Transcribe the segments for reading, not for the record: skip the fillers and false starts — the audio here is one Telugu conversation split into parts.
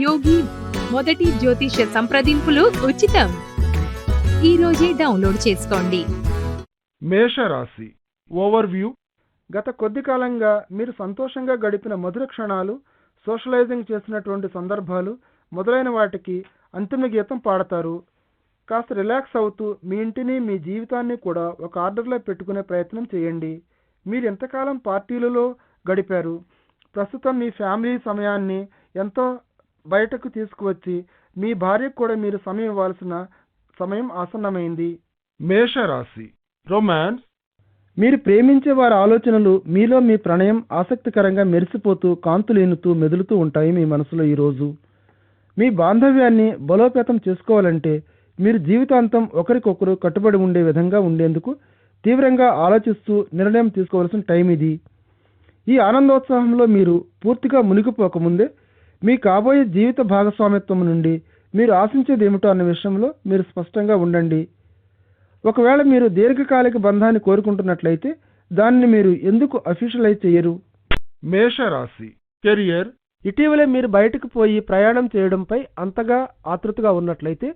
యోగి మొదటి జ్యోతిష సంప్రదింపులు ఉచితం. ఈ రోజే డౌన్లోడ్ చేసుకోండి. మేషరాశి ఓవర్వ్యూ. గత కొద్ది కాలంగా మీరు సంతోషంగా గడిపిన మధుర క్షణాలు, సోషలైజింగ్ చేసినటువంటి సందర్భాలు మొదలైన వాటికి అంతిమ గీతం పాడతారు. కాస్త రిలాక్స్ అవుతూ మీ ఇంటిని, మీ జీవితాన్ని కూడా ఒక ఆర్డర్లో పెట్టుకునే ప్రయత్నం చేయండి. మీరు ఎంతకాలం పార్టీలలో గడిపారు, ప్రస్తుతం మీ ఫ్యామిలీ సమయాన్ని ఎంతో బయటకు తీసుకువచ్చి మీ భార్యకు కూడా మీరు సమయం ఇవ్వాల్సిన సమయం ఆసన్నమైంది. మేషరాశి రొమాన్స్. మీరు ప్రేమించే వారి ఆలోచనలు, మీలో మీ ప్రణయం ఆసక్తికరంగా మెరిసిపోతూ కాంతులేనుతూ మెదులుతూ ఉంటాయి మీ మనసులో. ఈరోజు మీ బాంధవ్యాన్ని బలోపేతం చేసుకోవాలంటే మీరు జీవితాంతం ఒకరికొకరు కట్టుబడి ఉండే విధంగా ఉండేందుకు తీవ్రంగా ఆలోచిస్తూ నిర్ణయం తీసుకోవాల్సిన టైం ఇది. ఈ ఆనందోత్సాహంలో మీరు పూర్తిగా మునిగిపోకముందే మీ కాబోయే జీవిత భాగస్వామిత్వం నుండి మీరు ఆశించేది ఏమిటో అన్న విషయంలో మీరు స్పష్టంగా ఉండండి. ఒకవేళ మీరు దీర్ఘకాలిక బంధాన్ని కోరుకుంటున్నట్లయితే దానిని మీరు ఎందుకు అఫీషియలైజ్ చేయరు? మేషరాశి కెరియర్. ఇటీవలే మీరు బయటకు పోయి ప్రయాణం చేయడంపై అంతగా ఆతృతగా ఉన్నట్లయితే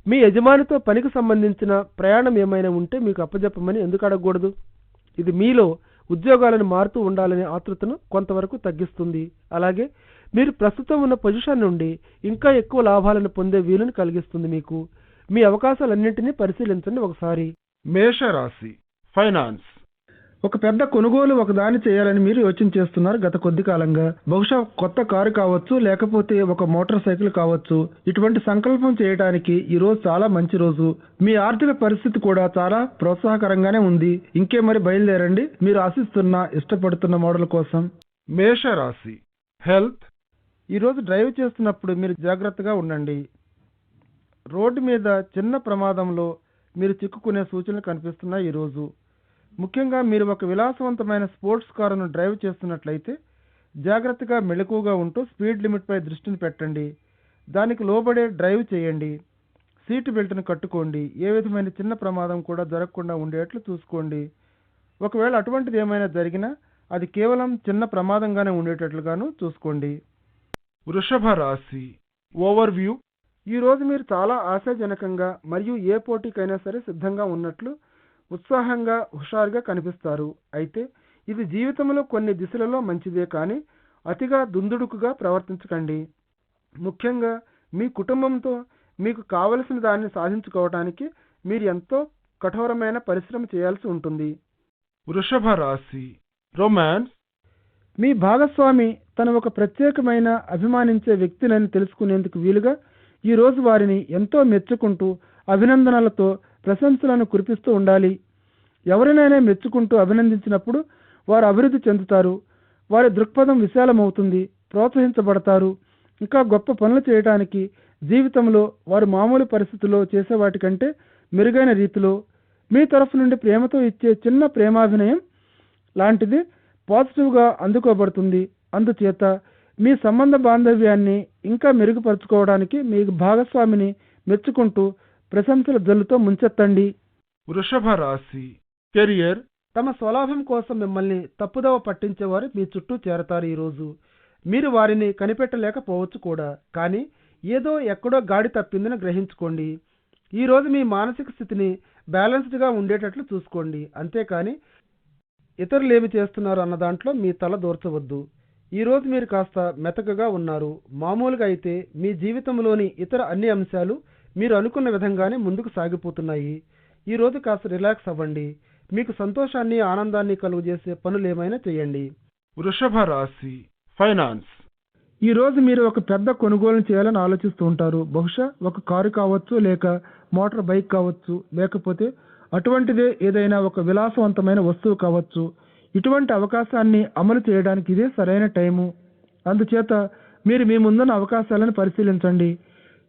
మీ యజమానితో పనికి సంబంధించిన ప్రయాణం ఏమైనా ఉంటే మీకు అప్పజెప్పమని ఎందుకు అడగకూడదు? ఇది మీలో ఉద్యోగాలను మారుతూ ఉండాలనే ఆతృతను కొంతవరకు తగ్గిస్తుంది. అలాగే మీరు ప్రస్తుతం ఉన్న పొజిషన్ నుండి ఇంకా ఎక్కువ లాభాలను పొందే వీలును కలిగిస్తుంది. మీకు మీ అవకాశాలన్నింటినీ పరిశీలించండి ఒకసారి. మేషరాశి ఫైనాన్స్. ఒక పెద్ద కొనుగోలు ఒకదాన్ని చేయాలని మీరు యోచన చేస్తున్నారు గత కొద్ది కాలంగా. బహుశా కొత్త కారు కావచ్చు, లేకపోతే ఒక మోటార్ సైకిల్ కావచ్చు. ఇటువంటి సంకల్పం చేయడానికి ఈ రోజు చాలా మంచి రోజు. మీ ఆర్థిక పరిస్థితి కూడా చాలా ప్రోత్సాహకరంగానే ఉంది. ఇంకే మరి బయలుదేరండి మీరు ఆశిస్తున్న, ఇష్టపడుతున్న మోడల్ కోసం. మేషరాశి హెల్త్. ఈరోజు డ్రైవ్ చేస్తున్నప్పుడు మీరు జాగ్రత్తగా ఉండండి. రోడ్డు మీద చిన్న ప్రమాదంలో మీరు చిక్కుకునే సూచనలు కనిపిస్తున్నాయి ఈరోజు. ముఖ్యంగా మీరు ఒక విలాసవంతమైన స్పోర్ట్స్ కారును డ్రైవ్ చేస్తున్నట్లయితే జాగ్రత్తగా మెలకువగా ఉంటూ స్పీడ్ లిమిట్పై దృష్టిని పెట్టండి. దానికి లోబడే డ్రైవ్ చేయండి. సీటు బెల్ట్ను కట్టుకోండి. ఏ విధమైన చిన్న ప్రమాదం కూడా జరగకుండా ఉండేట్లు చూసుకోండి. ఒకవేళ అటువంటిది ఏమైనా జరిగినా అది కేవలం చిన్న ప్రమాదంగానే ఉండేటట్లుగాను చూసుకోండి. వృషభ రాశి ఓవర్వ్యూ. ఈరోజు మీరు చాలా ఆశాజనకంగా మరియు ఏ పోటీకైనా సరే సిద్ధంగా ఉన్నట్లు ఉత్సాహంగా, హుషారుగా కనిపిస్తారు. అయితే ఇది జీవితంలో కొన్ని దిశలలో మంచిదే, కానీ అతిగా దుందుడుకుగా ప్రవర్తించకండి. ముఖ్యంగా మీ కుటుంబంతో మీకు కావలసిన దాన్ని సాధించుకోవడానికి మీరు ఎంతో కఠోరమైన పరిశ్రమ చేయాల్సి ఉంటుంది. వృషభ రాశి రొమాన్స్. మీ భాగస్వామి తన ఒక ప్రత్యేకమైన అభిమానించే వ్యక్తినని తెలుసుకునేందుకు వీలుగా ఈరోజు వారిని ఎంతో మెచ్చుకుంటూ అభినందనలతో ప్రశంసలను కురిపిస్తూ ఉండాలి. ఎవరినైనా మెచ్చుకుంటూ అభినందించినప్పుడు వారు అభివృద్ధి చెందుతారు. వారి దృక్పథం విశాలమవుతుంది, ప్రోత్సహించబడతారు. ఇంకా గొప్ప పనులు చేయడానికి జీవితంలో వారు మామూలు పరిస్థితుల్లో చేసేవాటికంటే మెరుగైన రీతిలో మీ తరఫు నుండి ప్రేమతో ఇచ్చే చిన్న ప్రేమాభినయం లాంటిది పాజిటివ్గా అందుకోబడుతుంది. అందుచేత మీ సంబంధ బాంధవ్యాన్ని ఇంకా మెరుగుపరుచుకోవడానికి మీ భాగస్వామిని మెచ్చుకుంటూ ప్రశంసల జల్లుతో ముంచెత్తండి. వృషభ రాశి కెరియర్. తమ స్వలాభం కోసం మిమ్మల్ని తప్పుదవ పట్టించేవారు మీ చుట్టూ చేరతారు. ఈరోజు మీరు వారిని కనిపెట్టలేకపోవచ్చు కూడా, కానీ ఏదో ఎక్కడో గాడి తప్పిందని గ్రహించుకోండి. ఈరోజు మీ మానసిక స్థితిని బ్యాలెన్స్డ్గా ఉండేటట్లు చూసుకోండి. అంతేకాని ఇతరులు ఏమి చేస్తున్నారు అన్న దాంట్లో మీ తల దూర్చవద్దు. ఈరోజు మీరు కాస్త మెతకగా ఉన్నారు. మామూలుగా అయితే మీ జీవితంలోని ఇతర అన్ని అంశాలు మీరు అనుకున్న విధంగానే ముందుకు సాగిపోతున్నాయి. ఈరోజు కాస్త రిలాక్స్ అవ్వండి. మీకు సంతోషాన్ని, ఆనందాన్ని కలుగజేసే పనులు ఏమైనా చేయండి. వృషభ రాశి ఫైనాన్స్. ఈరోజు మీరు ఒక పెద్ద కొనుగోలు చేయాలని ఆలోచిస్తూ ఉంటారు. బహుశా ఒక కారు కావచ్చు, లేక మోటార్ బైక్ కావచ్చు, లేకపోతే అటువంటిదే ఏదైనా ఒక విలాసవంతమైన వస్తువు కావచ్చు. ఇటువంటి అవకాశాన్ని అమలు చేయడానికి ఇదే సరైన టైము. అందుచేత మీరు మీ ముందున్న అవకాశాలను పరిశీలించండి.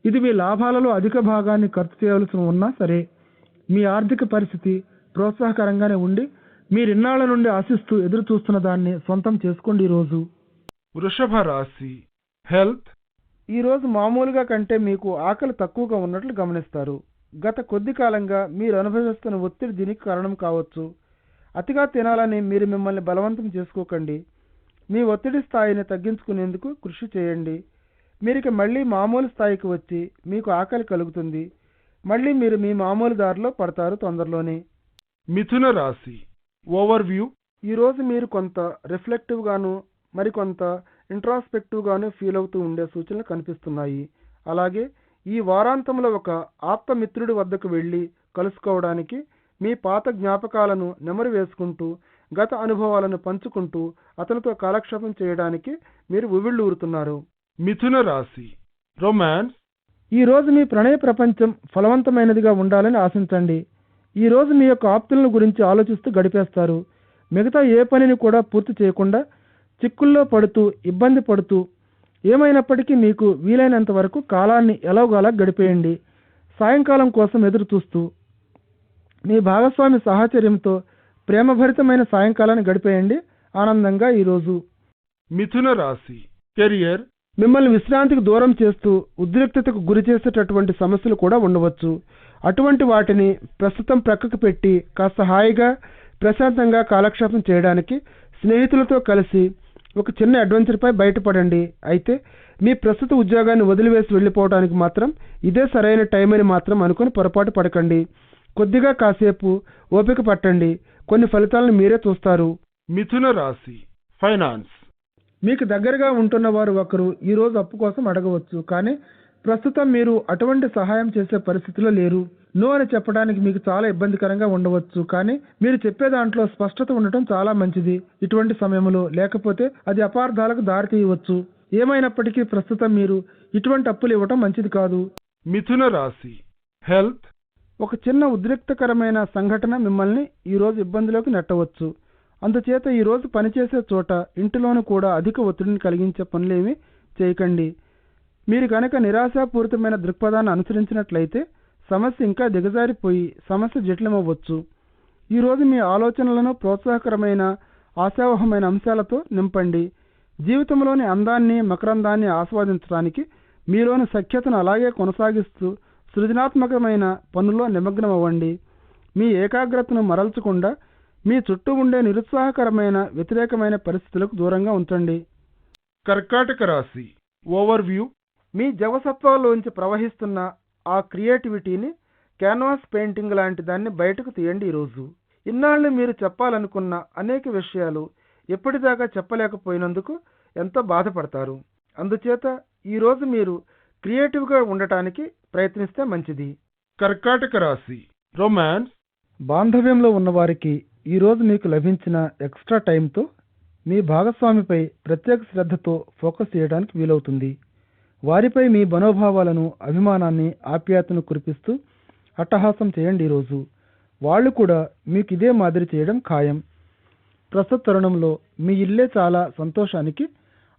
ఇది మీ లాభాలలో అధిక భాగాన్ని ఖర్చు చేయవలసి ఉన్నా సరే మీ ఆర్థిక పరిస్థితి ప్రోత్సాహకరంగానే ఉండి మీరిన్నాళ్ల నుండి ఆశిస్తూ ఎదురు చూస్తున్న దాన్ని సొంతం చేసుకోండి. ఈరోజు వృషభ రాశి హెల్త్. ఈరోజు మామూలుగా కంటే మీకు ఆకలి తక్కువగా ఉన్నట్లు గమనిస్తారు. గత కొద్ది కాలంగా మీరు అనుభవిస్తున్న ఒత్తిడి దీనికి కారణం కావచ్చు. అతిగా తినాలని మీరు మిమ్మల్ని బలవంతం చేసుకోకండి. మీ ఒత్తిడి స్థాయిని తగ్గించుకునేందుకు కృషి చేయండి. మీరిక మళ్ళీ మామూలు స్థాయికి వచ్చి మీకు ఆకలి కలుగుతుంది. మళ్ళీ మీరు మీ మామూలు దారిలో పడతారు తొందరలోనే. మిథున రాశి ఓవర్వ్యూ. ఈరోజు మీరు కొంత రిఫ్లెక్టివ్గాను మరికొంత ఇంట్రాస్పెక్టివ్గాను ఫీల్ అవుతూ ఉండే సూచనలు కనిపిస్తున్నాయి. అలాగే ఈ వారాంతంలో ఒక ఆప్తమిత్రుడి వద్దకు వెళ్ళి కలుసుకోవడానికి, మీ పాత జ్ఞాపకాలను నెమరు వేసుకుంటూ గత అనుభవాలను పంచుకుంటూ అతనితో కాలక్షేపం చేయడానికి మీరు ఉవ్విళ్ళూరుతున్నారు. మిథున రాశి రొమాన్స్. ఈరోజు మీ ప్రణయ ప్రపంచం ఫలవంతమైనదిగా ఉండాలని ఆశించండి. ఈరోజు మీ యొక్క ఆప్తులను గురించి ఆలోచిస్తూ గడిపేస్తారు. మిగతా ఏ పనిని కూడా పూర్తి చేయకుండా చిక్కుల్లో పడుతూ ఇబ్బంది పడుతూ ఏమైనప్పటికీ మీకు వీలైనంత వరకు కాలాన్ని ఎలాగోలా గడిపేయండి. సాయంకాలం కోసం ఎదురు చూస్తూ మీ భాగస్వామి సాహచర్యంతో ప్రేమభరితమైన సాయంకాలాన్ని గడిపేయండి ఆనందంగా ఈరోజు. మిథున రాశి కెరియర్. మిమ్మల్ని విశ్రాంతికి దూరం చేస్తూ ఉద్రిక్తతకు గురి చేసేటటువంటి సమస్యలు కూడా ఉండవచ్చు. అటువంటి వాటిని ప్రస్తుతం ప్రక్కకు పెట్టి కాస్త హాయిగా ప్రశాంతంగా కాలక్షేపం చేయడానికి స్నేహితులతో కలిసి ఒక చిన్న అడ్వెంచర్పై బయటపడండి. అయితే మీ ప్రస్తుత ఉద్యోగాన్ని వదిలివేసి వెళ్ళిపోవడానికి మాత్రం ఇదే సరైన టైం అని మాత్రం అనుకుని పొరపాటు పడకండి. కొద్దిగా కాసేపు ఓపిక పట్టండి. కొన్ని ఫలితాలను మీరే చూస్తారు. మిథున రాశి ఫైనాన్స్. మీకు దగ్గరగా ఉంటున్న వారు ఒకరు ఈరోజు అప్పు కోసం అడగవచ్చు. కానీ ప్రస్తుతం మీరు అటువంటి సహాయం చేసే పరిస్థితిలో లేరు. నో అని చెప్పడానికి మీకు చాలా ఇబ్బందికరంగా ఉండవచ్చు. కానీ మీరు చెప్పే దాంట్లో స్పష్టత ఉండటం చాలా మంచిది ఇటువంటి సమయంలో, లేకపోతే అది అపార్థాలకు దారితీయవచ్చు. ఏమైనప్పటికీ ప్రస్తుతం మీరు ఇటువంటి అప్పులు ఇవ్వటం మంచిది కాదు. మిథున రాశి హెల్త్. ఒక చిన్న ఉద్రిక్తకరమైన సంఘటన మిమ్మల్ని ఈరోజు ఇబ్బందిలోకి నెట్టవచ్చు. అందుచేత ఈరోజు పనిచేసే చోట ఇంటిలోనూ కూడా అధిక ఒత్తిడిని కలిగించే పనులేమీ చేయకండి. మీరు కనుక నిరాశాపూరితమైన దృక్పథాన్ని అనుసరించినట్లయితే సమస్య ఇంకా దిగజారిపోయి సమస్య జటిలమవ్వచ్చు. ఈరోజు మీ ఆలోచనలను ప్రోత్సాహకరమైన ఆశావహమైన అంశాలతో నింపండి. జీవితంలోని అందాన్ని మకరందాన్ని ఆస్వాదించడానికి మీలోని సఖ్యతను అలాగే కొనసాగిస్తూ సృజనాత్మకమైన పనుల్లో నిమగ్నమవ్వండి. మీ ఏకాగ్రతను మరల్చకుండా మీ చుట్టూ ఉండే నిరుత్సాహకరమైన వ్యతిరేకమైన పరిస్థితులకు దూరంగా ఉంచండి. కర్కాటక రాశి ఓవర్వ్యూ. మీ జవసత్వాల్లోంచి ప్రవహిస్తున్న ఆ క్రియేటివిటీని క్యాన్వాస్ పెయింటింగ్ లాంటి దాన్ని బయటకు తీయండి ఈరోజు. ఇన్నాళ్ళు మీరు చెప్పాలనుకున్న అనేక విషయాలు ఎప్పటిదాకా చెప్పలేకపోయినందుకు ఎంతో బాధపడతారు. అందుచేత ఈరోజు మీరు క్రియేటివ్గా ఉండటానికి ప్రయత్నిస్తే మంచిది. కర్కాటక రాశి రొమాన్స్. బాంధవ్యంలో ఉన్నవారికి ఈరోజు మీకు లభించిన ఎక్స్ట్రా టైంతో మీ భాగస్వామిపై ప్రత్యేక శ్రద్ధతో ఫోకస్ చేయడానికి వీలవుతుంది. వారిపై మీ మనోభావాలను అభిమానాన్ని ఆప్యాయతను కురిపిస్తూ అట్టహాసం చేయండి ఈరోజు. వాళ్ళు కూడా మీకు ఇదే మాదిరి చేయడం ఖాయం. ప్రస్తుత తరుణంలో మీ ఇల్లే చాలా సంతోషానికి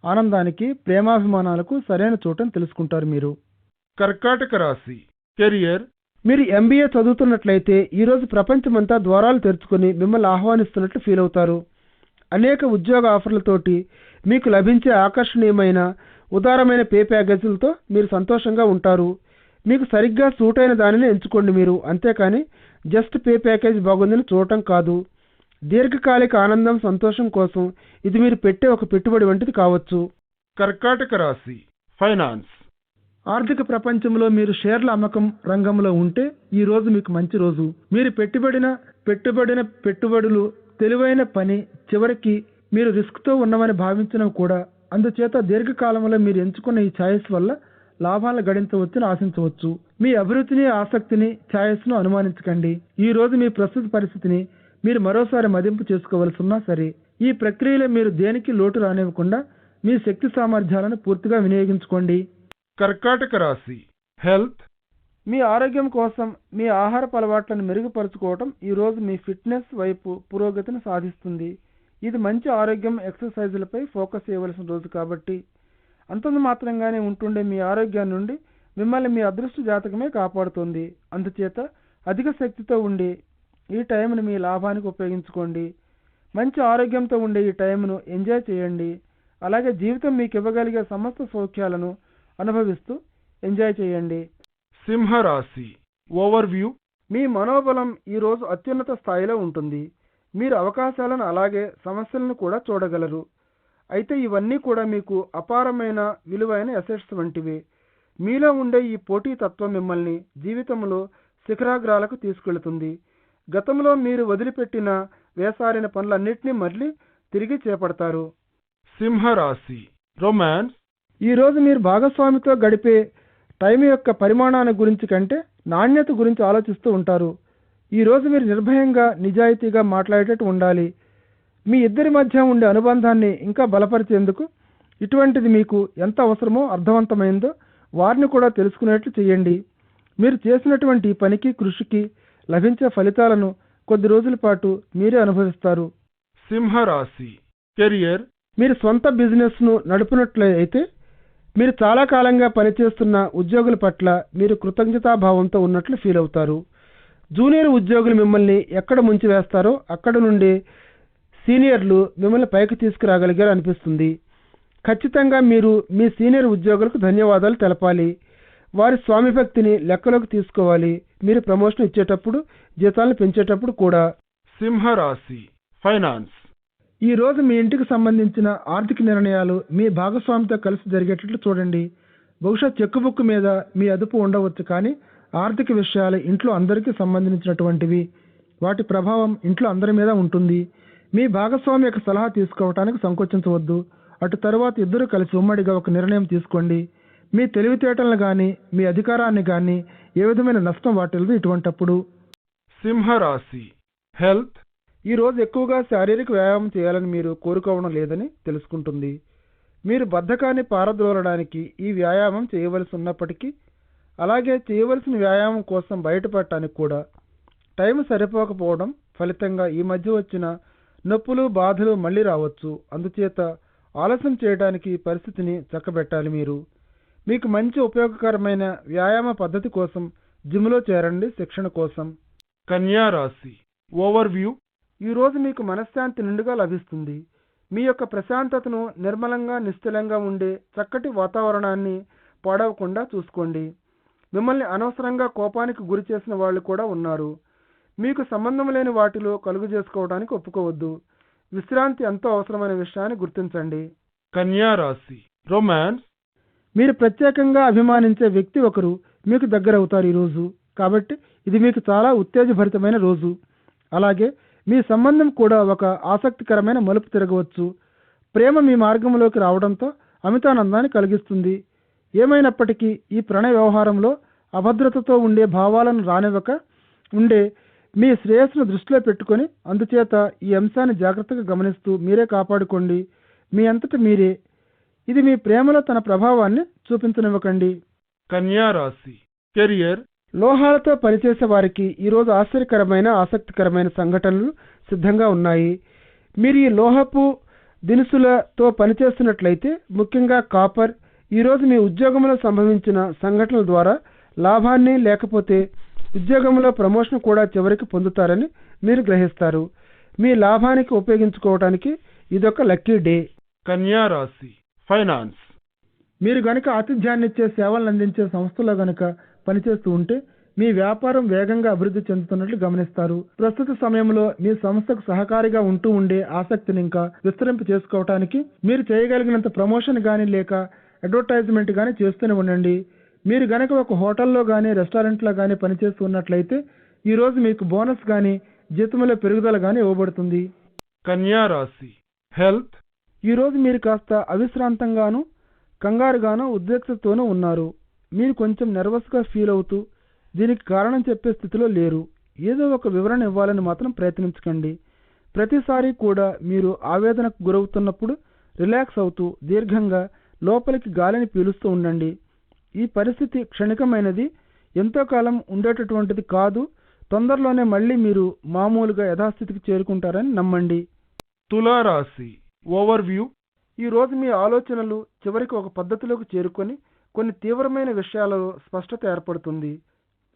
ఆనందానికి ప్రేమాభిమానాలకు సరైన చోటని తెలుసుకుంటారు మీరు. కర్కాటక రాశి కెరియర్. మీరు ఎంబీఏ చదువుతున్నట్లయితే ఈరోజు ప్రపంచమంతా ద్వారాలు తెరుచుకొని మిమ్మల్ని ఆహ్వానిస్తున్నట్లు ఫీల్ అవుతారు. అనేక ఉద్యోగ ఆఫర్లతోటి మీకు లభించే ఆకర్షణీయమైన ఉదారమైన పే ప్యాకేజీలతో మీరు సంతోషంగా ఉంటారు. మీకు సరిగ్గా సూట్ అయిన దానిని ఎంచుకోండి మీరు, అంతేకాని జస్ట్ పే ప్యాకేజ్ బాగుందని చూడటం కాదు. దీర్ఘకాలిక ఆనందం సంతోషం కోసం ఇది మీరు పెట్టే ఒక పెట్టుబడి వంటిది కావచ్చు. కర్కాటక రాశి ఫైనాన్స్. ఆర్థిక ప్రపంచంలో మీరు షేర్ల అమ్మకం రంగంలో ఉంటే ఈ రోజు మీకు మంచి రోజు. మీరు పెట్టుబడిన పెట్టుబడులు తెలివైన పని, చివరికి మీరు రిస్క్తో ఉన్నవని భావించడం కూడా. అందుచేత దీర్ఘకాలంలో మీరు ఎంచుకున్న ఈ ఛాయిస్ వల్ల లాభాలను గడించవచ్చని ఆశించవచ్చు. మీ అభిరుచిని ఆసక్తిని ఛాయిస్ను అనుమానించకండి. ఈ రోజు మీ ప్రస్తుత పరిస్థితిని మీరు మరోసారి మదింపు చేసుకోవలసి ఉన్నా సరే ఈ ప్రక్రియలో మీరు దేనికి లోటు రానివ్వకుండా మీ శక్తి సామర్థ్యాలను పూర్తిగా వినియోగించుకోండి. కర్కాటక రాశి హెల్త్. మీ ఆరోగ్యం కోసం మీ ఆహారపు అలవాట్లను మెరుగుపరుచుకోవటం ఈరోజు మీ ఫిట్నెస్ వైపు పురోగతిని సాధిస్తుంది. ఇది మంచి ఆరోగ్యం ఎక్సర్సైజులపై ఫోకస్ చేయవలసిన రోజు కాబట్టి అంతంత మాత్రంగానే ఉంటుండే మీ ఆరోగ్యం నుండి మిమ్మల్ని మీ అదృష్ట జాతకమే కాపాడుతుంది. అందుచేత అధిక శక్తితో ఉండి ఈ టైంను మీ లాభానికి ఉపయోగించుకోండి. మంచి ఆరోగ్యంతో ఉండే ఈ టైంను ఎంజాయ్ చేయండి. అలాగే జీవితం మీకు ఇవ్వగలిగే సమస్త సౌఖ్యాలను అనుభవిస్తూ ఎంజాయ్ చేయండి. సింహరాశి ఓవర్వ్యూ. మీ మనోబలం ఈరోజు అత్యున్నత స్థాయిలో ఉంటుంది. మీరు అవకాశాలను అలాగే సమస్యలను కూడా చూడగలరు. అయితే ఇవన్నీ కూడా మీకు అపారమైన విలువైన అసెట్స్ వంటివి. మీలో ఉండే ఈ పోటీ తత్వం మిమ్మల్ని జీవితంలో శిఖరాగ్రాలకు తీసుకెళుతుంది. గతంలో మీరు వదిలిపెట్టిన వేసారిన పనులన్నింటినీ మళ్ళీ తిరిగి చేపడతారు. సింహరాశి రొమాన్స్. ఈరోజు మీరు భాగస్వామితో గడిపే టైం యొక్క పరిమాణాన్ని గురించి కంటే నాణ్యత గురించి ఆలోచిస్తూ ఉంటారు. ఈరోజు మీరు నిర్భయంగా నిజాయితీగా మాట్లాడేటట్టు ఉండాలి. మీ ఇద్దరి మధ్య ఉండే అనుబంధాన్ని ఇంకా బలపరిచేందుకు ఇటువంటిది మీకు ఎంత అవసరమో అర్థవంతమైందో వారిని కూడా తెలుసుకునేట్లు చేయండి. మీరు చేసినటువంటి పనికి కృషికి లభించే ఫలితాలను కొద్ది రోజుల పాటు మీరే అనుభవిస్తారు. సింహరాశి కెరియర్. మీరు సొంత బిజినెస్ను నడుపునట్లయితే మీరు చాలా కాలంగా పనిచేస్తున్న ఉద్యోగుల పట్ల మీరు కృతజ్ఞతాభావంతో ఉన్నట్లు ఫీల్ అవుతారు. జూనియర్ ఉద్యోగులు మిమ్మల్ని ఎక్కడ ముంచి వేస్తారో అక్కడ నుండి సీనియర్లు మిమ్మల్ని పైకి తీసుకురాగలిగారు అనిపిస్తుంది. ఖచ్చితంగా మీరు మీ సీనియర్ ఉద్యోగులకు ధన్యవాదాలు తెలపాలి. వారి స్వామిభక్తిని లెక్కలోకి తీసుకోవాలి. మీరు ప్రమోషన్ ఇచ్చేటప్పుడు జీతాలను పెంచేటప్పుడు కూడా. సింహరాశి ఫైనాన్స్. ఈ రోజు మీ ఇంటికి సంబంధించిన ఆర్థిక నిర్ణయాలు మీ భాగస్వామితో కలిసి జరిగేటట్లు చూడండి. బహుశా చెక్ బుక్ మీద మీ అదుపు ఉండవచ్చు, కానీ ఆర్థిక విషయాలు ఇంట్లో అందరికీ సంబంధించినటువంటివి. వాటి ప్రభావం ఇంట్లో అందరి మీద ఉంటుంది. మీ భాగస్వామి యొక్క సలహా తీసుకోవటానికి సంకోచించవద్దు. అటు తరువాత ఇద్దరు కలిసి ఉమ్మడిగా ఒక నిర్ణయం తీసుకోండి. మీ తెలివితేటలను కానీ మీ అధికారాన్ని కానీ ఏ విధమైన నష్టం వాటిల్లదు ఇటువంటప్పుడు. సింహరాశి హెల్త్. ఈ రోజు ఎక్కువగా శారీరక వ్యాయామం చేయాలని మీరు కోరుకోవడం లేదని తెలుసుకుంటుంది. మీరు బద్ధకాన్ని పారద్రోలడానికి ఈ వ్యాయామం చేయవలసి ఉన్నప్పటికీ, అలాగే చేయవలసిన వ్యాయామం కోసం బయటపడటానికి కూడా టైం సరిపోకపోవడం ఫలితంగా ఈ మధ్య వచ్చిన నొప్పులు బాధలు మళ్ళీ రావచ్చు. అందుచేత ఆలస్యం చేయడానికి పరిస్థితిని చక్కబెట్టాలి. మీకు మంచి ఉపయోగకరమైన వ్యాయామ పద్ధతి కోసం జిమ్లో చేరండి శిక్షణ కోసం. కన్యా రాశి ఓవర్వ్యూ. ఈరోజు మీకు మనశ్శాంతి నిండుగా లభిస్తుంది. మీ యొక్క ప్రశాంతతను నిర్మలంగా నిశ్చలంగా ఉండే చక్కటి వాతావరణాన్ని పాడవకుండా చూసుకోండి. మిమ్మల్ని అనవసరంగా కోపానికి గురి చేసిన వాళ్ళు కూడా ఉన్నారు. మీకు సంబంధం లేని వాటిలో కలుగు చేసుకోవడానికి ఒప్పుకోవద్దు. విశ్రాంతి ఎంతో అవసరమైన విషయాన్ని గుర్తించండి. కన్యా రాశి రొమాన్స్. మీరు ప్రత్యేకంగా అభిమానించే వ్యక్తి ఒకరు మీకు దగ్గర అవుతారు ఈరోజు. కాబట్టి ఇది మీకు చాలా ఉత్తేజభరితమైన రోజు. అలాగే మీ సంబంధం కూడా ఒక ఆసక్తికరమైన మలుపు తిరగవచ్చు. ప్రేమ మీ మార్గంలోకి రావడంతో అమితానందాన్ని కలిగిస్తుంది. ఏమైనప్పటికీ ఈ ప్రణయ వ్యవహారంలో అభద్రతతో ఉండే భావాలను రానివ్వక ఉండే మీ శ్రేయస్సును దృష్టిలో పెట్టుకొని, అందుచేత ఈ అంశాన్ని జాగ్రత్తగా గమనిస్తూ మీరే కాపాడుకోండి. మీ అంతట మీరే. ఇది మీ ప్రేమలో తన ప్రభావాన్ని చూపించనివ్వకండి. కన్యా రాశి కెరియర్. లోహాలతో పనిచేసే వారికి ఈరోజు ఆశ్చర్యకరమైన ఆసక్తికరమైన సంఘటనలు సిద్ధంగా ఉన్నాయి. మీరు ఈ లోహపు దినుసులతో పనిచేస్తున్నట్లయితే, ముఖ్యంగా కాపర్, ఈరోజు మీ ఉద్యోగంలో సంభవించిన సంఘటనల ద్వారా లాభాన్ని లేకపోతే ఉద్యోగంలో ప్రమోషన్ కూడా చివరికి పొందుతారని మీరు గ్రహిస్తారు. మీ లాభానికి ఉపయోగించుకోవడానికి ఇదొక లక్కీ డే. కన్యా రాశి ఫైనాన్స్. మీరు గనుక ఆతిథ్యాన్నిచ్చే సేవలను అందించే సంస్థలో గనుక పనిచేస్తూ ఉంటే మీ వ్యాపారం వేగంగా అభివృద్ధి చెందుతున్నట్లు గమనిస్తారు. ప్రస్తుత సమయంలో మీ సంస్థకు సహకారిగా ఉంటూ ఉండే ఆసక్తిని ఇంకా విస్తరింప చేసుకోవటానికి మీరు చేయగలిగినంత ప్రమోషన్ కానీ లేక అడ్వర్టైజ్మెంట్ కానీ చేస్తూనే ఉండండి. మీరు గనక ఒక హోటల్లో కానీ రెస్టారెంట్లో కానీ పనిచేస్తూ ఉన్నట్లయితే ఈరోజు మీకు బోనస్ కానీ జీతంలో పెరుగుదల కానీ ఇవ్వబడుతుంది. కన్యా రాశి హెల్త్. ఈరోజు మీరు కాస్త అవిశ్రాంతంగాను కంగారుగాను ఉద్రిక్తతోనూ ఉన్నారు. మీరు కొంచెం నెర్వస్గా ఫీల్ అవుతూ దీనికి కారణం చెప్పే స్థితిలో లేరు. ఏదో ఒక వివరణ ఇవ్వాలని మాత్రం ప్రయత్నించకండి. ప్రతిసారి కూడా మీరు ఆవేదనకు గురవుతున్నప్పుడు రిలాక్స్ అవుతూ దీర్ఘంగా లోపలికి గాలిని పీలుస్తూ ఉండండి. ఈ పరిస్థితి క్షణికమైనది, ఎంతో కాలం ఉండేటటువంటిది కాదు. తొందరలోనే మళ్ళీ మీరు మామూలుగా యథాస్థితికి చేరుకుంటారని నమ్మండి. తులారాశి ఓవర్వ్యూ. ఈరోజు మీ ఆలోచనలు చివరికి ఒక పద్ధతిలోకి చేరుకొని కొన్ని తీవ్రమైన విషయాలలో స్పష్టత ఏర్పడుతుంది.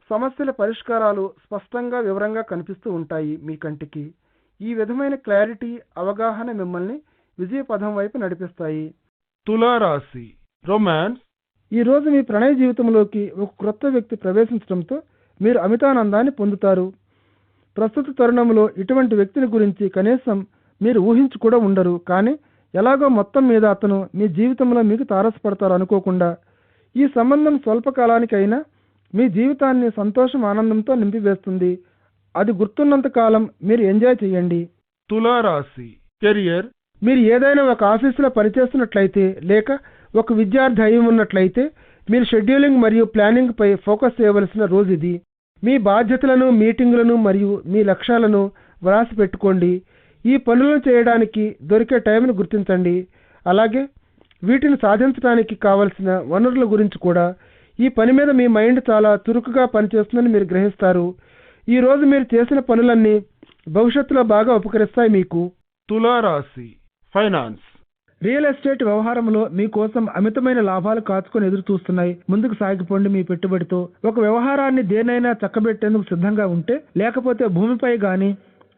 సమస్యల పరిష్కారాలు స్పష్టంగా వివరంగా కనిపిస్తూ ఉంటాయి మీ కంటికి. ఈ విధమైన క్లారిటీ అవగాహన మిమ్మల్ని విజయపథం వైపు నడిపిస్తాయి. తులారాశి రొమాన్స్. ఈరోజు మీ ప్రణయ జీవితంలోకి ఒక క్రొత్త వ్యక్తి ప్రవేశించడంతో మీరు అమితానందాన్ని పొందుతారు. ప్రస్తుత తరుణంలో ఇటువంటి వ్యక్తిని గురించి కనీసం మీరు ఊహించి కూడా ఉండరు. కానీ ఎలాగో మొత్తం మీద అతను మీ జీవితంలో మీకు తారసపడతారు అనుకోకుండా. ఈ సంబంధం స్వల్పకాలానికి అయినా మీ జీవితాన్ని సంతోషం ఆనందంతో నింపివేస్తుంది. అది గుర్తున్నంత కాలం మీరు ఎంజాయ్ చేయండి. తులారాశి కెరియర్. మీరు ఏదైనా ఒక ఆఫీసులో పనిచేస్తున్నట్లయితే లేక ఒక విద్యార్థి అయి ఉన్నట్లయితే మీరు షెడ్యూలింగ్ మరియు ప్లానింగ్ పై ఫోకస్ చేయవలసిన రోజు ఇది. మీ బాధ్యతలను, మీటింగులను మరియు మీ లక్ష్యాలను వ్రాసి పెట్టుకోండి. ఈ పనులను చేయడానికి దొరికే టైంను గుర్తించండి. అలాగే వీటిని సాధించడానికి కావలసిన వనరుల గురించి కూడా. ఈ పని మీద మీ మైండ్ చాలా చురుకుగా పనిచేస్తుందని మీరు గ్రహిస్తారు. ఈ రోజు మీరు చేసిన పనులన్నీ భవిష్యత్తులో బాగా ఉపకరిస్తాయి మీకు. తులారాశి ఫైనాన్స్. రియల్ ఎస్టేట్ వ్యవహారంలో మీకోసం అమితమైన లాభాలు కాచుకొని ఎదురు చూస్తున్నాయి. ముందుకు సాగిపోండి మీ పెట్టుబడితో. ఒక వ్యవహారాన్ని దేనైనా చక్కబెట్టేందుకు సిద్ధంగా ఉంటే, లేకపోతే భూమిపై గాని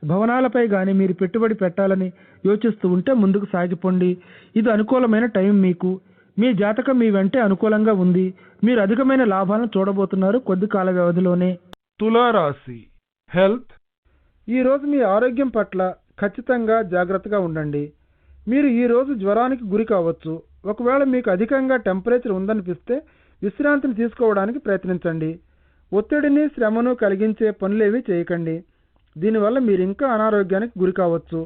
భవనాలపై గాని మీరు పెట్టుబడి పెట్టాలని యోచిస్తూ ఉంటే ముందుకు సాగిపోండి. ఇది అనుకూలమైన టైం మీకు. మీ జాతకం మీ వెంటే అనుకూలంగా ఉంది. మీరు అధికమైన లాభాలను చూడబోతున్నారు కొద్ది కాల వ్యవధిలోనే. తులారాశి హెల్త్. ఈరోజు మీ ఆరోగ్యం పట్ల ఖచ్చితంగా జాగ్రత్తగా ఉండండి. మీరు ఈరోజు జ్వరానికి గురి కావచ్చు. ఒకవేళ మీకు అధికంగా టెంపరేచర్ ఉందనిపిస్తే విశ్రాంతిని తీసుకోవడానికి ప్రయత్నించండి. ఒత్తిడిని, శ్రమను కలిగించే పనులేవి చేయకండి. దీనివల్ల మీరు ఇంకా అనారోగ్యానికి గురి కావచ్చు.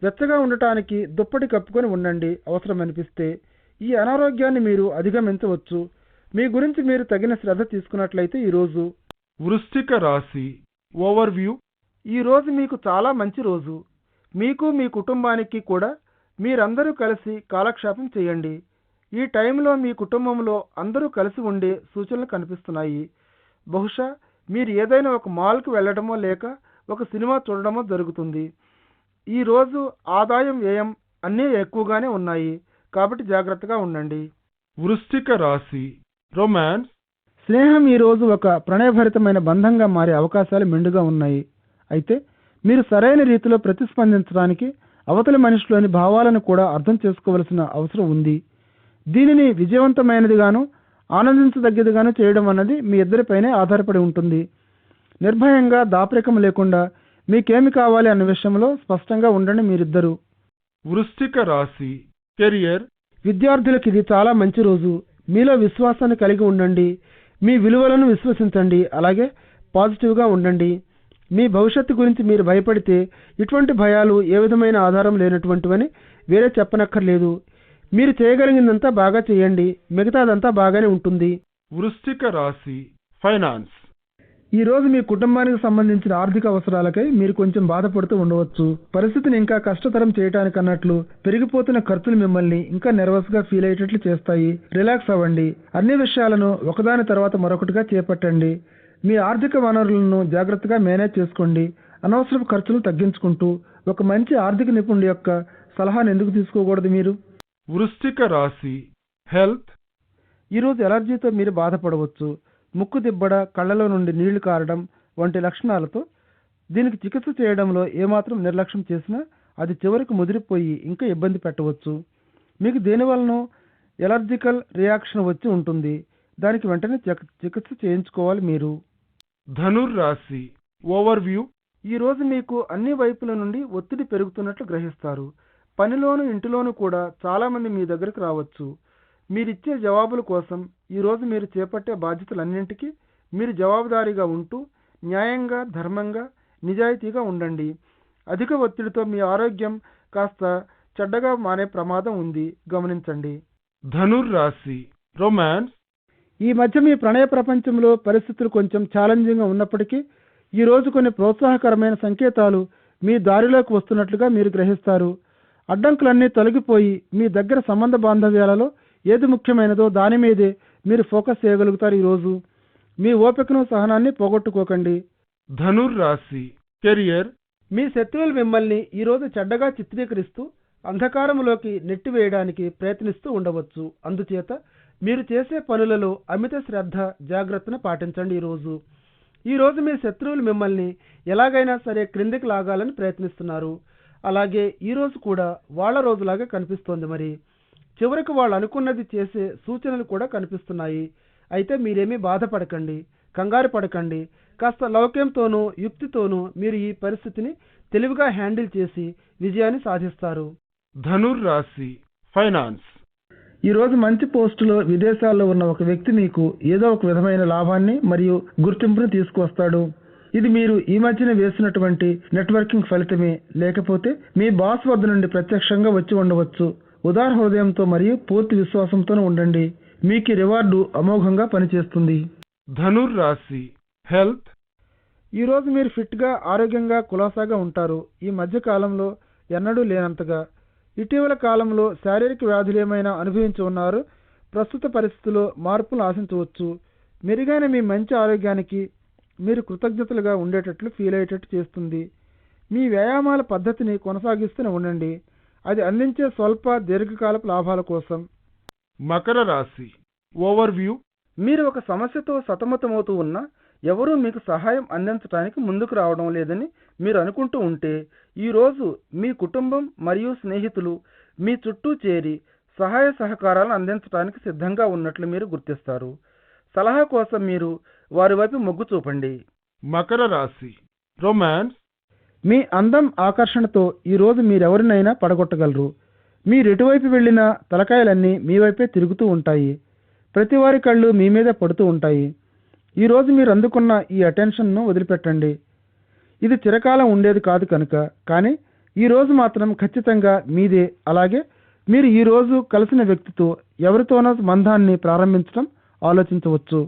వెచ్చగా ఉండటానికి దుప్పటి కప్పుకొని ఉండండి అవసరమనిపిస్తే. ఈ అనారోగ్యాన్ని మీరు అధిగమించవచ్చు. మీ గురించి మీరు తగిన శ్రద్ధ తీసుకున్నట్లయితే ఈరోజు. వృశ్చిక రాశి ఓవర్వ్యూ. ఈరోజు మీకు చాలా మంచి రోజు. మీకు, మీ కుటుంబానికి కూడా. మీరందరూ కలిసి కాలక్షేపం చేయండి. ఈ టైంలో మీ కుటుంబంలో అందరూ కలిసి ఉండే సూచనలు కనిపిస్తున్నాయి. బహుశా మీరు ఏదైనా ఒక మాల్కి వెళ్ళడమో లేక ఒక సినిమా చూడడమో జరుగుతుంది. ఈరోజు ఆదాయం, వ్యయం అన్నీ ఎక్కువగానే ఉన్నాయి. కాబట్టి జాగ్రత్తగా ఉండండి. వృశ్చిక రాశి రొమాన్స్. స్నేహం ఈరోజు ఒక ప్రణయభరితమైన బంధంగా మారే అవకాశాలు మెండుగా ఉన్నాయి. అయితే మీరు సరైన రీతిలో ప్రతిస్పందించడానికి అవతలి మనిషిలోని భావాలను కూడా అర్థం చేసుకోవలసిన అవసరం ఉంది. దీనిని విజయవంతమైనదిగాను ఆనందించదగ్గదిగాను చేయడం అన్నది మీ ఇద్దరిపైనే ఆధారపడి ఉంటుంది. నిర్భయంగా, దాపరికం లేకుండా మీకేమి కావాలి అన్న విషయంలో స్పష్టంగా ఉండండి మీరిద్దరూ. వృశ్చిక రాశి కెరియర్. విద్యార్థులకు ఇది చాలా మంచి రోజు. మీలో విశ్వాసాన్ని కలిగి ఉండండి. మీ విలువలను విశ్వసించండి. అలాగే పాజిటివ్గా ఉండండి. మీ భవిష్యత్తు గురించి మీరు భయపడితే ఇటువంటి భయాలు ఏ విధమైన ఆధారం లేనటువంటివని వేరే చెప్పనక్కర్లేదు. మీరు చేయగలిగిందంతా బాగా చేయండి. మిగతాదంతా బాగానే ఉంటుంది. వృశ్చిక రాశి ఫైనాన్స్. ఈరోజు మీ కుటుంబానికి సంబంధించిన ఆర్థిక అవసరాలకై మీరు కొంచెం బాధపడుతూ ఉండవచ్చు. పరిస్థితిని ఇంకా కష్టతరం చేయటానికన్నట్లు పెరిగిపోతున్న ఖర్చులు మిమ్మల్ని ఇంకా నెర్వస్గా ఫీల్ అయ్యేటట్లు చేస్తాయి. రిలాక్స్ అవ్వండి. అన్ని విషయాలను ఒకదాని తర్వాత మరొకటిగా చేపట్టండి. మీ ఆర్థిక వనరులను జాగ్రత్తగా మేనేజ్ చేసుకోండి. అనవసరపు ఖర్చులు తగ్గించుకుంటూ ఒక మంచి ఆర్థిక నిపుణుడి యొక్క సలహాను ఎందుకు తీసుకోకూడదు మీరు. వృశ్చిక రాశి హెల్త్. ఈరోజు ఎలర్జీతో మీరు బాధపడవచ్చు. ముక్కు దిబ్బడ, కళ్ళలో నుండి నీళ్లు కారడం వంటి లక్షణాలతో. దీనికి చికిత్స చేయడంలో ఏమాత్రం నిర్లక్ష్యం చేసినా అది చివరికి ముదిరిపోయి ఇంకా ఇబ్బంది పెట్టవచ్చు. మీకు దేనివల్లనో ఎలర్జికల్ రియాక్షన్ వచ్చి ఉంటుంది. దానికి వెంటనే చికిత్స చేయించుకోవాలి మీరు. ధనుర్రాశి ఓవర్వ్యూ. ఈరోజు మీకు అన్ని వైపుల నుండి ఒత్తిడి పెరుగుతున్నట్లు గ్రహిస్తారు. పనిలోనూ ఇంటిలోనూ కూడా చాలామంది మీ దగ్గరకు రావచ్చు. మీరిచ్చే జవాబుల కోసం ఈరోజు మీరు చేపట్టే బాధ్యతలన్నింటికీ మీరు జవాబుదారీగా ఉంటూ న్యాయంగా, ధర్మంగా, నిజాయితీగా ఉండండి. అధిక ఒత్తిడితో మీ ఆరోగ్యం కాస్త చెడ్డగా మారే ప్రమాదం ఉంది, గమనించండి. ధనుర్రాశి రొమాన్స్. ఈ మధ్య మీ ప్రణయ ప్రపంచంలో పరిస్థితులు కొంచెం ఛాలెంజింగ్గా ఉన్నప్పటికీ ఈరోజు కొన్ని ప్రోత్సాహకరమైన సంకేతాలు మీ దారిలోకి వస్తున్నట్లుగా మీరు గ్రహిస్తారు. అడ్డంకులన్నీ తొలగిపోయి మీ దగ్గర సంబంధ బాంధవ్యాలలో ఏది ముఖ్యమైనదో దాని మీదే మీరు ఫోకస్ చేయగలుగుతారు. ఈరోజు మీ ఓపికను, సహనాన్ని పోగొట్టుకోకండి. ధనుర్రాశి కెరియర్. మీ శత్రువులు మిమ్మల్ని ఈరోజు చెడ్డగా చిత్రీకరిస్తూ అంధకారంలోకి నెట్టివేయడానికి ప్రయత్నిస్తూ ఉండవచ్చు. అందుచేత మీరు చేసే పనులలో అమిత శ్రద్ధ, జాగ్రత్తను పాటించండి. ఈరోజు మీ శత్రువులు మిమ్మల్ని ఎలాగైనా సరే క్రిందికి లాగాలని ప్రయత్నిస్తున్నారు. అలాగే ఈరోజు కూడా వాళ్ళ రోజులాగా కనిపిస్తోంది. మరి చివరికి వాళ్ళు అనుకున్నది చేసే సూచనలు కూడా కనిపిస్తున్నాయి. అయితే మీరేమీ బాధపడకండి, కంగారు పడకండి. కాస్త లౌక్యంతోనూ యుక్తితోనూ మీరు ఈ పరిస్థితిని తెలివిగా హ్యాండిల్ చేసి విజయాన్ని సాధిస్తారు. ధనుర్రాశి ఫైనాన్స్. ఈరోజు మంచి పోస్టులో విదేశాల్లో ఉన్న ఒక వ్యక్తి మీకు ఏదో ఒక విధమైన లాభాన్ని మరియు గుర్తింపుని తీసుకువస్తాడు. ఇది మీరు ఈ మధ్యన వేసినటువంటి నెట్వర్కింగ్ ఫలితమే, లేకపోతే మీ బాస్ వద్ద నుండి ప్రత్యక్షంగా వచ్చి ఉండవచ్చు. ఉదార హృదయంతో మరియు పూర్తి విశ్వాసంతో ఉండండి. మీకు ఈ రివార్డు అమోఘంగా పనిచేస్తుంది. ధనుర్రాశి హెల్త్. ఈరోజు మీరు ఫిట్గా ఆరోగ్యంగా కులాసాగా ఉంటారు. ఈ మధ్య కాలంలో ఎన్నడూ లేనంతగా. ఇటీవల కాలంలో శారీరక వ్యాధులు ఏమైనా అనుభవించి ఉన్నారు. ప్రస్తుత పరిస్థితుల్లో మార్పులు ఆశించవచ్చు. మెరుగైన మీ మంచి ఆరోగ్యానికి మీరు కృతజ్ఞతలుగా ఉండేటట్లు ఫీల్ అయ్యేటట్టు చేస్తుంది. మీ వ్యాయామాల పద్ధతిని కొనసాగిస్తూనే ఉండండి. అది అందించే స్వల్ప దీర్ఘకాలపు లాభాల కోసం. మకర రాశి ఓవర్వ్యూ. మీరు ఒక సమస్యతో సతమతమవుతూ ఉన్నా ఎవరూ మీకు సహాయం అందించడానికి ముందుకు రావడం లేదని మీరు అనుకుంటూ ఉంటే, ఈరోజు మీ కుటుంబం మరియు స్నేహితులు మీ చుట్టూ చేరి సహాయ సహకారాలను అందించడానికి సిద్ధంగా ఉన్నట్లు మీరు గుర్తిస్తారు. సలహా కోసం మీరు వారి వైపు మొగ్గు చూపండి. మకర రాశి రొమాన్స్. మీ అందం ఆకర్షణతో ఈరోజు మీరెవరినైనా పడగొట్టగలరు. మీరు ఎటువైపు వెళ్ళినా తలకాయలన్నీ మీ వైపే తిరుగుతూ ఉంటాయి. ప్రతి వారి కళ్ళు మీ మీదే పడుతూ ఉంటాయి. ఈరోజు మీరు అందుకున్న ఈ అటెన్షన్ను వదిలిపెట్టండి. ఇది చిరకాలం ఉండేది కాదు కనుక, కానీ ఈరోజు మాత్రం ఖచ్చితంగా మీదే. అలాగే మీరు ఈరోజు కలిసిన వ్యక్తితో ఎవరితోనో బంధాన్ని ప్రారంభించడం ఆలోచించవచ్చు.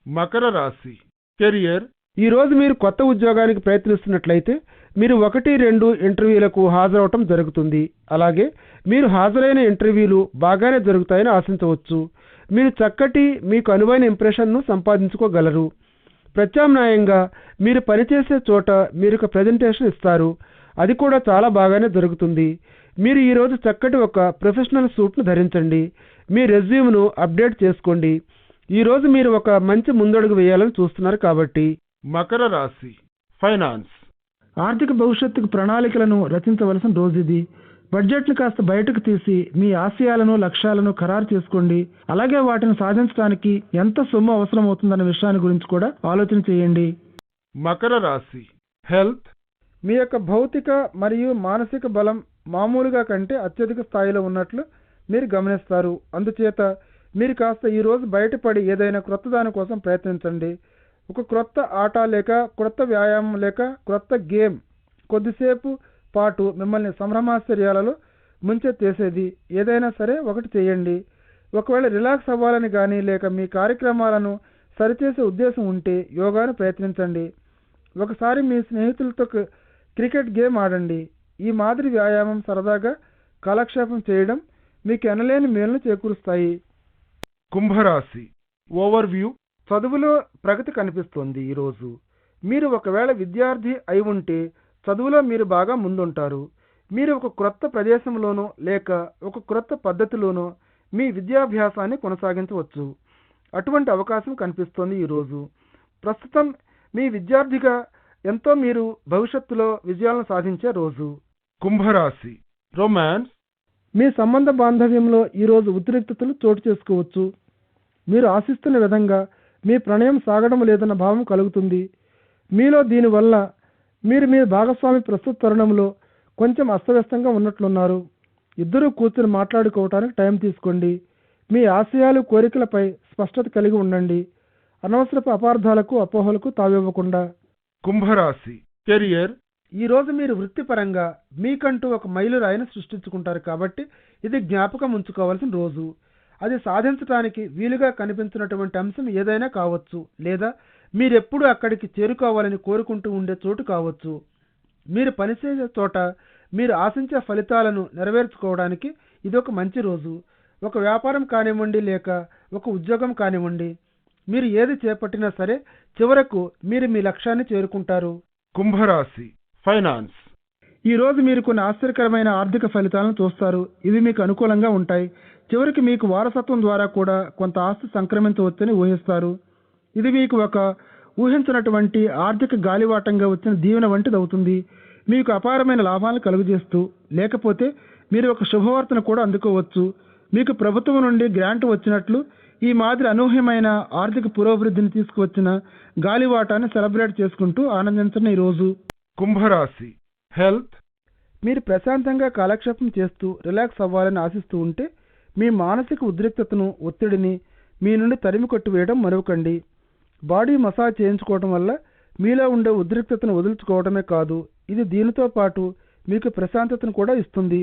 మకర రాశి కెరియర్. ఈరోజు మీరు కొత్త ఉద్యోగానికి ప్రయత్నిస్తున్నట్లయితే మీరు 1-2 ఇంటర్వ్యూలకు హాజరవటం జరుగుతుంది. అలాగే మీరు హాజరైన ఇంటర్వ్యూలు బాగానే జరుగుతాయని ఆశించవచ్చు. మీరు చక్కటి మీకు అనువైన ఇంప్రెషన్ను సంపాదించుకోగలరు. ప్రత్యామ్నాయంగా మీరు పనిచేసే చోట మీరు ఒక ప్రజెంటేషన్ ఇస్తారు. అది కూడా చాలా బాగానే జరుగుతుంది. మీరు ఈరోజు చక్కటి ఒక ప్రొఫెషనల్ సూట్ను ధరించండి. మీ రెజ్యూమ్ను అప్డేట్ చేసుకోండి. ఈరోజు మీరు ఒక మంచి ముందడుగు వేయాలని చూస్తున్నారు కాబట్టి. మకర రాశి ఫైనాన్స్. ఆర్థిక భవిష్యత్తుకు ప్రణాళికలను రచించవలసిన రోజు ఇది. బడ్జెట్ను కాస్త బయటకు తీసి మీ ఆశయాలను లక్ష్యాలను ఖరారు చేసుకోండి. అలాగే వాటిని సాధించడానికి ఎంత సొమ్ము అవసరం అవుతుందన్న విషయాన్ని గురించి కూడా ఆలోచన చేయండి. మకర రాశి హెల్త్. మీ యొక్క భౌతిక మరియు మానసిక బలం మామూలుగా కంటే అత్యధిక స్థాయిలో ఉన్నట్లు మీరు గమనిస్తారు. అందుచేత మీరు కాస్త ఈరోజు బయటపడి ఏదైనా క్రొత్త దాని కోసం ప్రయత్నించండి. ఒక క్రొత్త ఆట లేక క్రొత్త వ్యాయామం లేక క్రొత్త గేమ్ కొద్దిసేపు పాటు మిమ్మల్ని సంభ్రమాశ్చర్యాలలో ముంచెత్తేసేది ఏదైనా సరే ఒకటి చేయండి. ఒకవేళ రిలాక్స్ అవ్వాలని కానీ లేక మీ కార్యక్రమాలను సరిచేసే ఉద్దేశం ఉంటే యోగాను ప్రయత్నించండి. ఒకసారి మీ స్నేహితులతో క్రికెట్ గేమ్ ఆడండి. ఈ మాదిరి వ్యాయామం సరదాగా కాలక్షేపం చేయడం మీకు ఎనలేని మేలును చేకూరుస్తాయి. కుంభరాశి ఓవర్వ్యూ. చదువులో ప్రగతి కనిపిస్తోంది. ఈరోజు మీరు ఒకవేళ విద్యార్థి అయి ఉంటే చదువులో మీరు బాగా ముందుంటారు. మీరు ఒక క్రొత్త ప్రదేశంలోనో లేక ఒక క్రొత్త పద్ధతిలోనో మీ విద్యాభ్యాసాన్ని కొనసాగించవచ్చు. అటువంటి అవకాశం కనిపిస్తోంది ఈరోజు. ప్రస్తుతం మీ విద్యార్థిగా ఎంతో మీరు భవిష్యత్తులో విజయాలను సాధించే రోజు. కుంభరాశి రొమాన్స్. మీ సంబంధ బాంధవ్యంలో ఈరోజు ఉద్రిక్తతలు చోటు చేసుకోవచ్చు. మీరు ఆశిస్తున్న విధంగా మీ ప్రణయం సాగడం లేదన్న భావం కలుగుతుంది. మీలో దీనివల్ల మీరు మీ భాగస్వామి ప్రస్తుత తరుణంలో కొంచెం అస్తవ్యస్తంగా ఉన్నట్లున్నారు. ఇద్దరూ కూర్చుని మాట్లాడుకోవటానికి టైం తీసుకోండి. మీ ఆశయాలు కోరికలపై స్పష్టత కలిగి ఉండండి. అనవసరపు అపార్థాలకు అపోహలకు తావివ్వకుండా. కుంభరాశి కెరియర్. ఈరోజు మీరు వృత్తిపరంగా మీకంటూ ఒక మైలురాయిని సృష్టించుకుంటారు కాబట్టి ఇది జ్ఞాపకం ఉంచుకోవాల్సిన రోజు. అది సాధించడానికి వీలుగా కనిపించినటువంటి అంశం ఏదైనా కావచ్చు, లేదా మీరెప్పుడు అక్కడికి చేరుకోవాలని కోరుకుంటూ ఉండే చోటు కావచ్చు. మీరు పనిచేసే చోట మీరు ఆశించే ఫలితాలను నెరవేర్చుకోవడానికి ఇదొక మంచి రోజు. ఒక వ్యాపారం కానివ్వండి లేక ఒక ఉద్యోగం కానివ్వండి, మీరు ఏది చేపట్టినా సరే చివరకు మీరు మీ లక్ష్యాన్ని చేరుకుంటారు. కుంభరాశి ఫైనాన్స్. ఈరోజు మీరు కొన్ని ఆశ్చర్యకరమైన ఆర్థిక ఫలితాలను చూస్తారు. ఇవి మీకు అనుకూలంగా ఉంటాయి. చివరికి మీకు వారసత్వం ద్వారా కూడా కొంత ఆస్తి సంక్రమించవచ్చని ఊహిస్తారు. ఇది మీకు ఒక ఊహించినటువంటి ఆర్థిక గాలివాటంగా వచ్చిన దీవెన వంటిది అవుతుంది. మీకు అపారమైన లాభాలను కలుగజేస్తూ, లేకపోతే మీరు ఒక శుభవార్తను కూడా అందుకోవచ్చు. మీకు ప్రభుత్వం నుండి గ్రాంట్ వచ్చినట్లు ఈ మాదిరి అనూహ్యమైన ఆర్థిక పురోభివృద్ధిని తీసుకువచ్చిన గాలివాటాన్ని సెలబ్రేట్ చేసుకుంటూ ఆనందించండి ఈరోజు. కుంభరాశి హెల్త్. మీరు ప్రశాంతంగా కాలక్షేపం చేస్తూ రిలాక్స్ అవ్వాలని ఆశిస్తూ ఉంటే మీ మానసిక ఉద్రిక్తతను ఒత్తిడిని మీ నుండి తరిమి కొట్టివేయడం మరవకండి. బాడీ మసాజ్ చేయించుకోవడం వల్ల మీలో ఉండే ఉద్రిక్తతను వదులుచుకోవడమే కాదు, ఇది దీనితో పాటు మీకు ప్రశాంతతను కూడా ఇస్తుంది.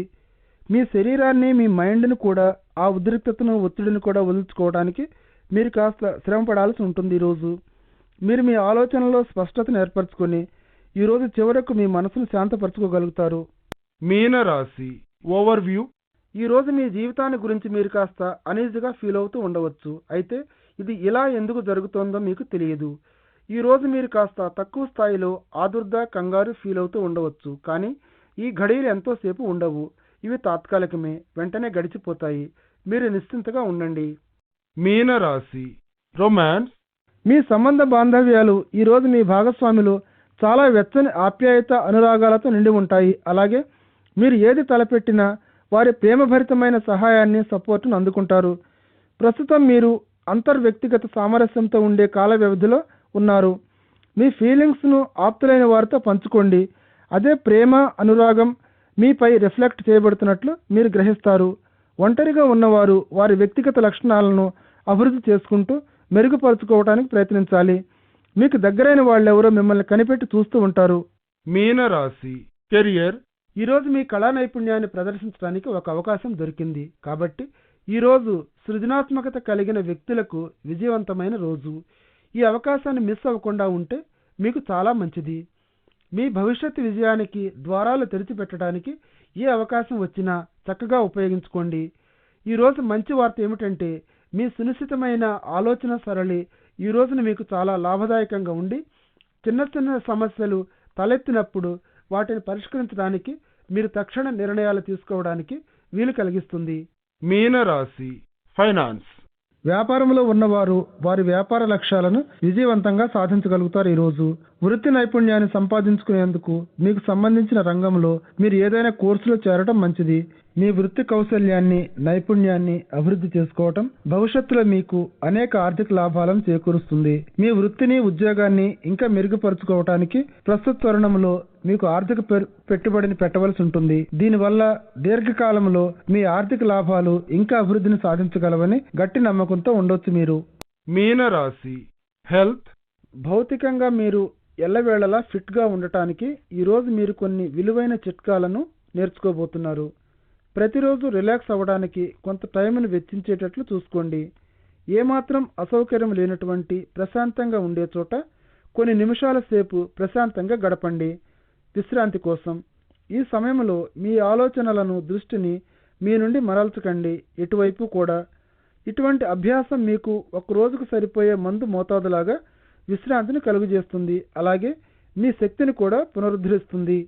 మీ శరీరాన్ని మీ మైండ్ని కూడా ఆ ఉద్రిక్తతను ఒత్తిడిని కూడా వదులుచుకోవడానికి మీరు కాస్త శ్రమ పడాల్సి ఉంటుంది. ఈరోజు మీరు మీ ఆలోచనలో స్పష్టతను ఏర్పరచుకొని ఈరోజు చివరకు మీ మనసును శాంతపరచుకోగలుగుతారు. మీనరాశి ఓవర్వ్యూ. ఈరోజు మీ జీవితాన్ని గురించి మీరు కాస్త అనీజీగా ఫీల్ అవుతూ ఉండవచ్చు. అయితే ఇది ఇలా ఎందుకు జరుగుతోందో మీకు తెలియదు. ఈరోజు మీరు కాస్త తక్కువ స్థాయిలో ఆదుర్ద కంగారు ఫీల్ అవుతూ ఉండవచ్చు. కానీ ఈ ఘడియలు ఎంతోసేపు ఉండవు, ఇవి తాత్కాలికమే, వెంటనే గడిచిపోతాయి. మీరు నిశ్చింతగా ఉండండి. మీనరాశి రొమాన్స్. మీ సంబంధ బాంధవ్యాలు ఈరోజు మీ భాగస్వాములు చాలా వెచ్చని ఆప్యాయత అనురాగాలతో నిండి ఉంటాయి. అలాగే మీరు ఏది తలపెట్టినా వారి ప్రేమభరితమైన సహాయాన్ని సపోర్టును అందుకుంటారు. ప్రస్తుతం మీరు అంతర్వ్యక్తిగత సామరస్యంతో ఉండే కాల వ్యవధిలో ఉన్నారు. మీ ఫీలింగ్స్ను ఆప్తులైన వారితో పంచుకోండి. అదే ప్రేమ అనురాగం మీపై రిఫ్లెక్ట్ చేయబడుతున్నట్లు మీరు గ్రహిస్తారు. ఒంటరిగా ఉన్నవారు వారి వ్యక్తిగత లక్షణాలను అభివృద్ధి చేసుకుంటూ మెరుగుపరుచుకోవడానికి ప్రయత్నించాలి. మీకు దగ్గరైన వాళ్ళెవరో మిమ్మల్ని కనిపెట్టి చూస్తూ ఉంటారు. మీనరాశి కెరియర్. ఈరోజు మీ కళా నైపుణ్యాన్ని ప్రదర్శించడానికి ఒక అవకాశం దొరికింది. కాబట్టి ఈరోజు సృజనాత్మకత కలిగిన వ్యక్తులకు విజయవంతమైన రోజు. ఈ అవకాశాన్ని మిస్ అవ్వకుండా ఉంటే మీకు చాలా మంచిది. మీ భవిష్యత్తు విజయానికి ద్వారాలు తెరిచిపెట్టడానికి ఏ అవకాశం వచ్చినా చక్కగా ఉపయోగించుకోండి. ఈరోజు మంచి వార్త ఏమిటంటే మీ సునిశ్చితమైన ఆలోచన సరళి ఈ రోజున మీకు చాలా లాభదాయకంగా ఉండి చిన్న చిన్న సమస్యలు తలెత్తినప్పుడు వాటిని పరిష్కరించడానికి మీరు తక్షణ నిర్ణయాలు తీసుకోవడానికి వీలు కలిగిస్తుంది. మీనరాశి ఫైనాన్స్. వ్యాపారంలో ఉన్నవారు వారి వ్యాపార లక్ష్యాలను విజయవంతంగా సాధించగలుగుతారు. ఈరోజు వృత్తి నైపుణ్యాన్ని సంపాదించుకునేందుకు మీకు సంబంధించిన రంగంలో మీరు ఏదైనా కోర్సులో చేరడం మంచిది. మీ వృత్తి కౌశల్యాన్ని నైపుణ్యాన్ని అభివృద్ధి చేసుకోవటం భవిష్యత్తులో మీకు అనేక ఆర్థిక లాభాలను చేకూరుస్తుంది. మీ వృత్తిని ఉద్యోగాన్ని ఇంకా మెరుగుపరుచుకోవటానికి ప్రస్తుత తరుణంలో మీకు ఆర్థిక పెట్టుబడిని పెట్టవలసి ఉంటుంది. దీనివల్ల దీర్ఘకాలంలో మీ ఆర్థిక లాభాలు ఇంకా అభివృద్ధిని సాధించగలవని గట్టి నమ్మకంతో ఉండొచ్చు. మీరు మీనరాశి హెల్త్. భౌతికంగా మీరు ఎల్లవేళలా ఫిట్గా ఉండటానికి ఈరోజు మీరు కొన్ని విలువైన చిట్కాలను నేర్చుకోబోతున్నారు. ప్రతిరోజు రిలాక్స్ అవ్వడానికి కొంత టైంను వెచ్చించేటట్లు చూసుకోండి. ఏమాత్రం అసౌకర్యం లేనటువంటి ప్రశాంతంగా ఉండే చోట కొన్ని నిమిషాల సేపు ప్రశాంతంగా గడపండి. విశ్రాంతి కోసం ఈ సమయంలో మీ ఆలోచనలను దృష్టిని మీ నుండి మరల్చకండి ఎటువైపు కూడా. ఇటువంటి అభ్యాసం మీకు ఒక రోజుకు సరిపోయే మందు మోతాదులాగా విశ్రాంతిని కలుగజేస్తుంది. అలాగే మీ శక్తిని కూడా పునరుద్ధరిస్తుంది.